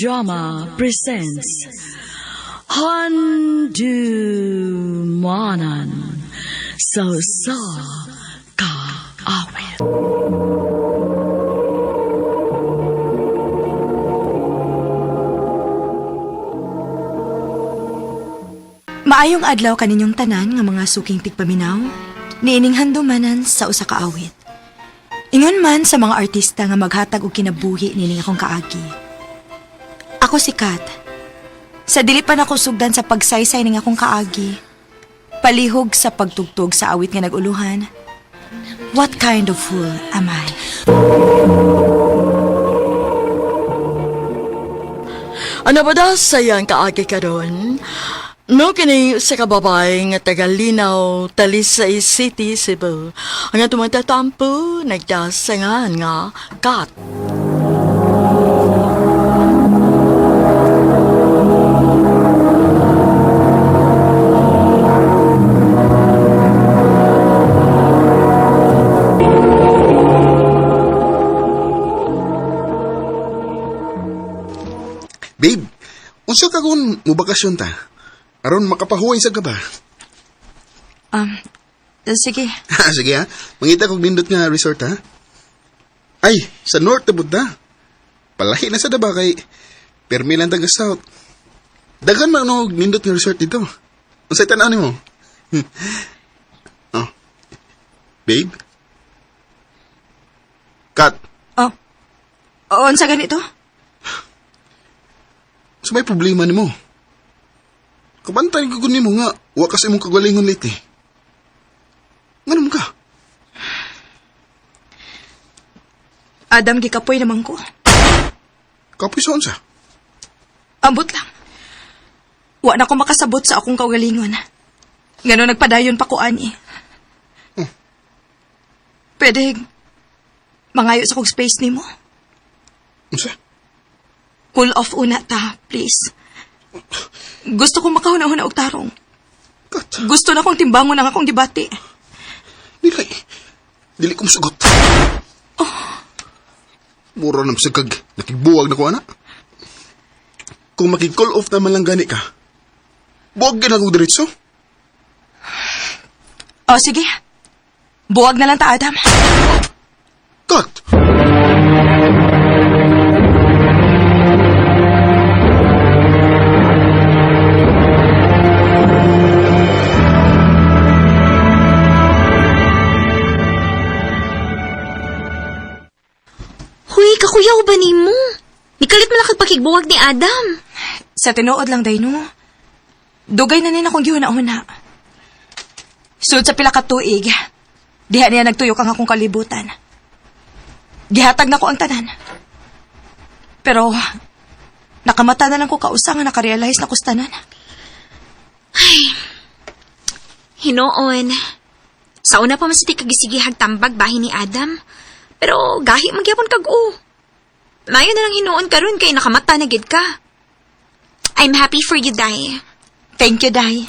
Drama presents Handumanan So Ka Awit. Maayong adlaw kaninyong tanan nga mga suking tigpaminaw, niining handumanan sa usa ka awit. Ingon man sa mga artista nga maghatag og kinabuhi nining akong kaagi. Ako si Kat. Sa dili pa nako sugdan sa pagsaysay ning akong kaagi, palihog sa pagtugtog sa awit nga naguluhan. What kind of fool am I? Ano ba daw sayang kaagi karon? No kini sa kababay nga taga Linaw, Talisay City, Cebu. Ang tumatatampo, nagdasangan nga Kat. Babe, unsa ka kung mubakasyon ta? Aron makapahuway sa gaba. Sige. Sige ha, mangita kong nindot nga resort ha. Ay, sa north na budda. Palahi na sa daba kay permi lang taga south. Dagan man og nindot nga resort dito. Unsay tan-aw nimo? Oh. Babe? Kat, Unsa ganito? sa may problema nimo? Kabantay ko nimo nga, wakas imong kagalingon late. Nganom ka? Adam, gikapoy naman ko. Kapoy sa unsa? Ambot lang. Wa na ko makasabot sa akong kaugalingon. Ngano nagpadayon pa ko ani. Pwede mangayo sa kong space nimo. Unsa? Cool off una ta, please. Gusto kong makahuna-huna og tarong. Kat, Gusto na kong timbangon ang akong debate. dili ko masugot. Mura na masagkag, nakigbuwag na ko, anak. Kung makig-call off naman lang gani ka, buwag ka na kong diretso. Sige. Buwag na lang ta, Adam. Kat! Huy, kakuyaw ba ni mo? Nikalit mo lang kagpakigbuwag ni Adam. Sa tinuod lang, Dayno. Dugay na akong gihuna-huna. Sud sa pila ka tuig, diha niya nagtuyok ang akong kalibutan. Gihatag na ko ang tanan. Pero, nakamata na lang ko kausa nga nakarealize na ko sa tanan. Hinoon. Sa una pa masiti kagisigihag tambag bahin ni Adam. Pero gahi magyapon kag-o. Mayo na lang hinoon karon kay nakamata na gid ka. I'm happy for you, Day. Thank you, Day.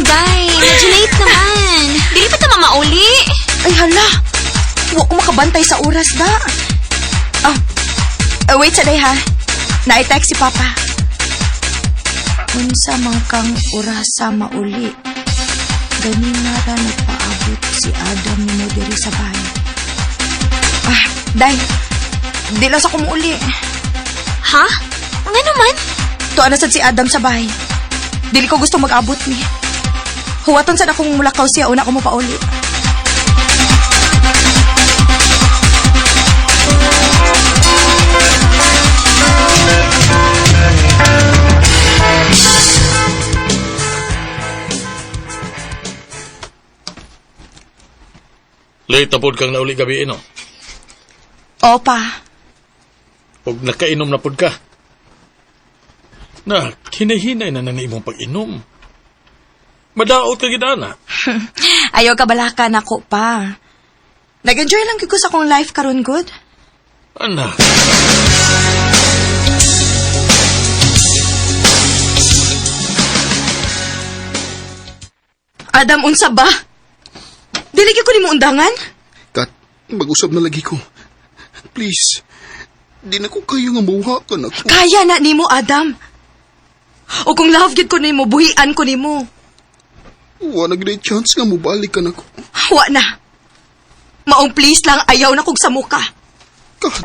Day, medyo late naman. Dili pa ta mamauli. Ay, hala! Huwag ko makabantay sa oras ba? Wait sa day, ha? Na-text si Papa. Unsa man kang orasa mauli. Ganina ra nagpaabot si Adam ni mo diri sa bahay. Day, di lang sa kumuuli. Ha? Nga naman? Tuwa na sad si Adam sa bahay. Dili ko gusto mag-abot ni. Huwaton sad akong mulakaw siya una ko mo pauli. Late na pod kang nauli gabi, no? Opa. Huwag nakainom na pod ka. Na, hinahinay na imong pag-inom. Madaot ka gidana. Ayaw ka balaka na ko pa. Nag-enjoy lang ko sa akong life karon good. Anak, Adam, unsa ba? Dili gyud ko nimo undangan? Kat, mag-usab na lagi ko. Please, di na ko kayo nga mauhakan ako. Kaya na nimo, Adam. O kung love gyud ko nimo, buhian ko nimo. Wala na chance nga mubalik ka na ko. Wa na. Maong please lang, ayaw na kog sa muka. Kat,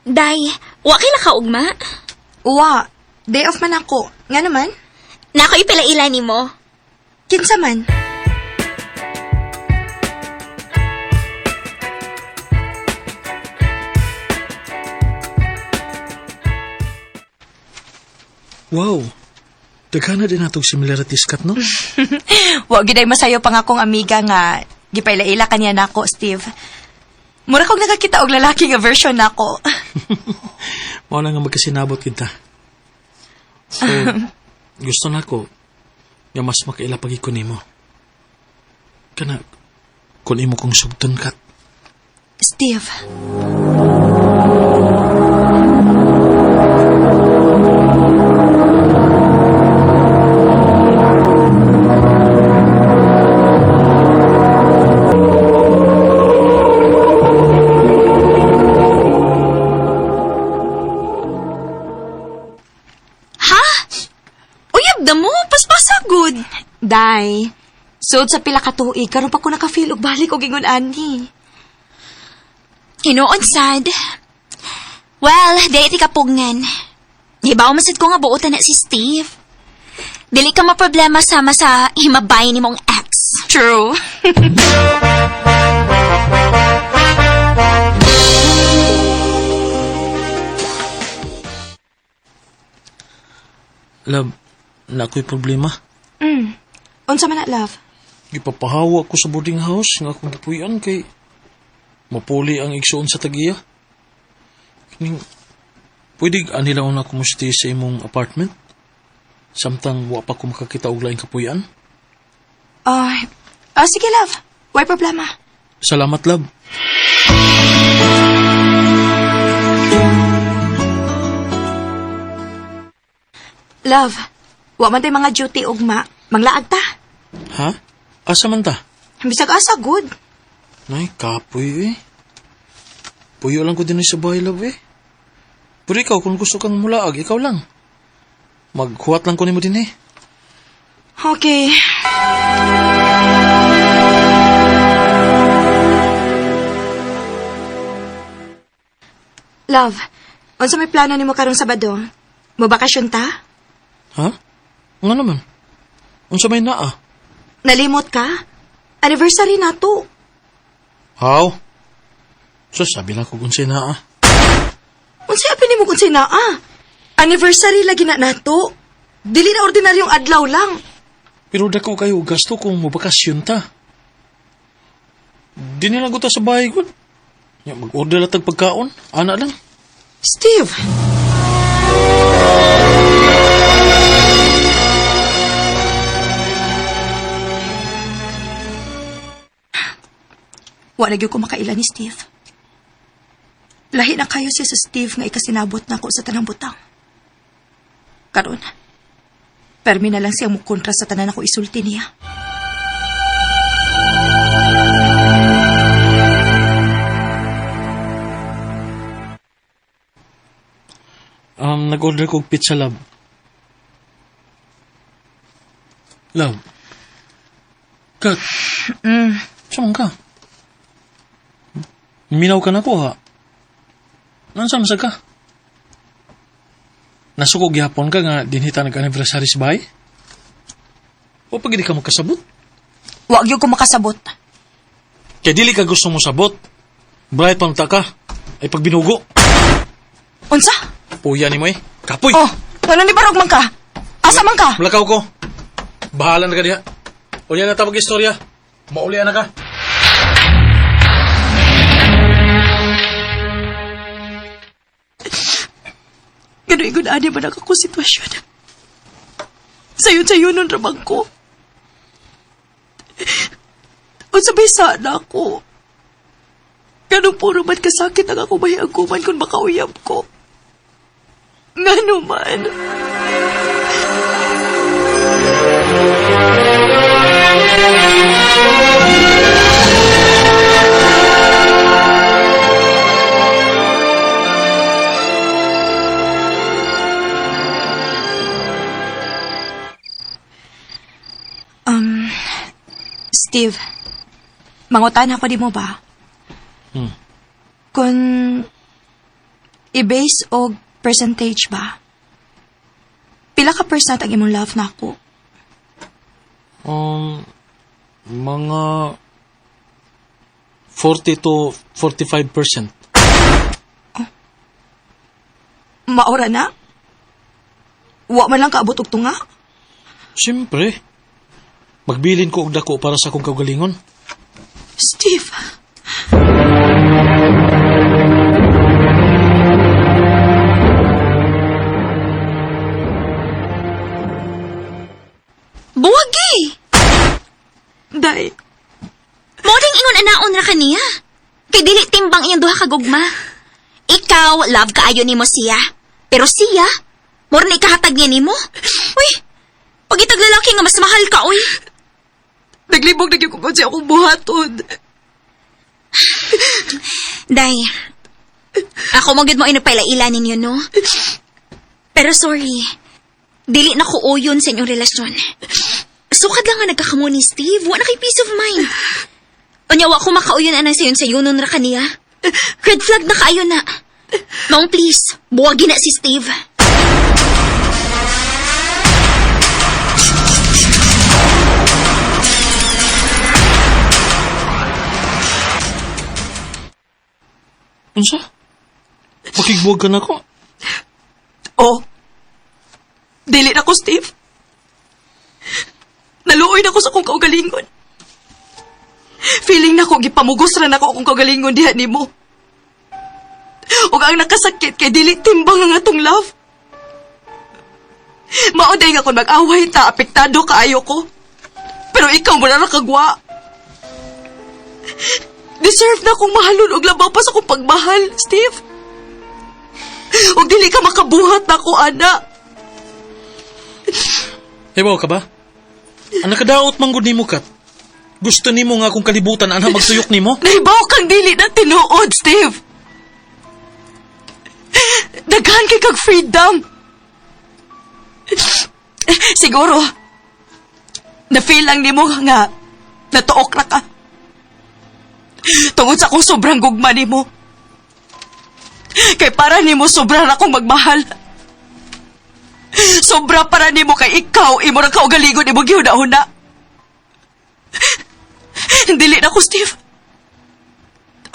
Day, wa kay kaugma. Uwa, day off man ako. Nga naman? Nako ipila-ila nimo. Kinsa man? wow. Dagana din natong similarities kat, no? Wa giday masayo pang akong amiga nga gipaila-ila kaniya nako, Steve. Mura kog nakakita og lalaki nga version nako. Wala nga magkasinabot kita. So, gusto na ko nga mas makaila pagi ko nimo. Kana, kung imo kong sugton kat. Steve. Damo, paspasagod. Day, sud sa pila ka tuig karon pa ko naka-feel og balik og ingon ani. Hinoon sad. Well, dili ti kapugngan. Gibaw masid ko nga buotan na si Steve. Dili ka maproblema sama sa himabay ni mong ex. True. Love, na ako'y problema. Unsa man na, love? Gipapahawa ko sa boarding house nga akong gipuy-an kay mapuli ang igsuon sa tagiya. Kining, pwede anila na ako musti sa imong apartment? Samtang wa pa ko makakita og laing kapuy-an? Sige, love. Why problema? Salamat, love. Love, wa man tay mga duty ugma. Manglaag ta. Ha? Asa man ta? Bisag asa, good. Nay, kapoy eh. Puyo lang ko din sa bahay, love eh. Pero ikaw, kung gusto kang mulaag, ikaw lang. Maghuwat lang ko nimo din eh. Okay. Love, unsa may plano nimo karong Sabado? Mabakasyon ta? Ha? Nga naman. Unsa may naa? Nalimot ka? Anniversary na to. How? So, sabi lang ko kung sinaa. Unsay apil nimo kung sinaa? Anniversary lagi na nato. Dili na ordinaryong adlaw lang. Pero dako kayo gasto kung mabakasyon ta. Di nila guta sa bahay ko. Ya, mag-order lang tag pagkaon. Ana lang. Steve! Wa na gyud ko makaila ni Steve. Lahi na kayo siya sa Steve nga ikasinabot na ko sa tanang butang. Karon, permi na lang siyang mukontra sa tanan ako isulti niya. Nag-order ko pizza, love. Love. Kat. Saan ka? Minaw ka na ko, ha? Nansa masag ka? Nasukog yapon ka nga dinhita nag-anniversary sa bahay? O pag hindi ka magkasabot? Wa gyud ko makasabot. Kaya dili ka gusto mo sabot. Bright pang ka. Ay pag binugo. Unsa? Puya ni mo eh. Kapoy! Oh, ngano ni barog man ka? Asa man ka? Malakaw ko. Bahala na ka niya. O yan na tawag istorya. Mauli na ka. Gano'y ani man ako sitwasyon. Sayon nun ramang ko. O sabay sana ako. Ganong puro man kasakit ang ako mahiaguman kung makauyab ko. Ngano man. Steve, mangutan ako di mo ba? Kung i-base o percentage ba? Pila ka percent ang imong love na ako? Mga 40 to 45%. Maura na? Wa man lang kaabot og tunga? Siyempre. Magbilin ko og dako para sa akong kaugalingon. Steve, Buwagi! day, Moding ingon anaon ra kaniya. Kay dili timbang iyang duha ka gugma. Ikaw, love kaayo nimo siya. Pero siya, more na ikahatag niya nimo. Uy, pagitag lalaki nga mas mahal ka, uy. naglibog na gyud ko sa akong buhaton. Day, ako magid mo inapaila-ila ninyo, no? Pero sorry, dili na ko uyon sa inyong relasyon. Sukad lang nga nagkakamo ni Steve, wala kay peace of mind. Onyawa ko makauyon anang sayon nun ra kaniya. Red flag na kaayo na. Maong please, buwagi na si Steve. Unsa? Makigbuwag ka na ko. Oh, dili na ko, Steve. Naluoy na ko sa akong kaugalingon. Feeling na ko, gipamugos ra na ko akong kaugalingon diha nimo. Ug ang nakasakit kay dili timbang ang atong love. Mauday nga kung mag-away ta, apektado kaayo ko. Pero ikaw mo na nakagwa. Deserve na akong mahalon og labaw pa sa akong pagmahal, Steve. Ug dili ka makabuhat na ako, ana. Ebaw ka ba? Ang nakadaot manggod nimo kat. Gusto nimo nga akong kalibutan ana magsuyok nimo? Nahibaw kang dili na tinuod, Steve. Daghan kay kag freedom. Siguro, na-feel lang nimo nga natuok na ka. Tungod sa akong sobrang gugma nimo. Kay para nimo sobra na akong magmahal. Sobra para nimo kay ikaw, imo ra kaugalingon imo gihuna-huna. Dili na ko, Steve.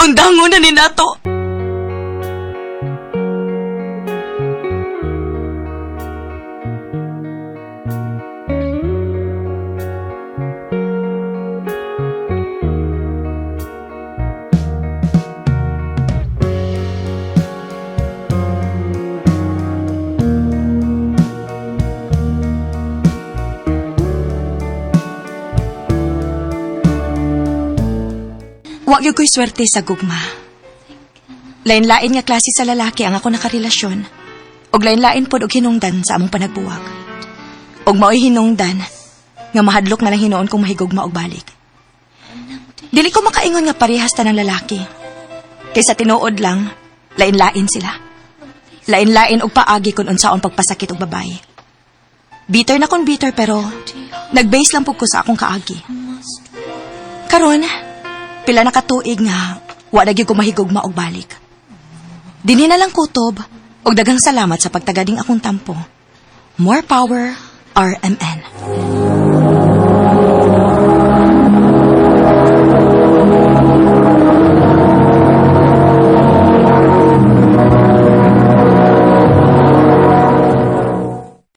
Undangon na ni nato. Wa gyud ko'y swerte sa gugma. Lain-lain nga klase sa lalaki ang ako nakarelasyon. Og lain-lain pod og hinungdan sa among panagbuwag. Og mao'y hinungdan nga mahadlok na lang hinuon kong mahigugma og balik. Dili ko makaingon nga parehas ta ng lalaki. Kaysa tinuod lang, lain-lain sila. Lain-lain og paagi kun unsaon pagpasakit og babae. Bitter na kon bitter pero nag-base lang pug ko sa akong kaagi. Karon, pila na katuig nga, wa na gyud ko mahigugma og balik. Dini na lang kutob, og daghang salamat sa pagtagading akong tampo. More power, RMN.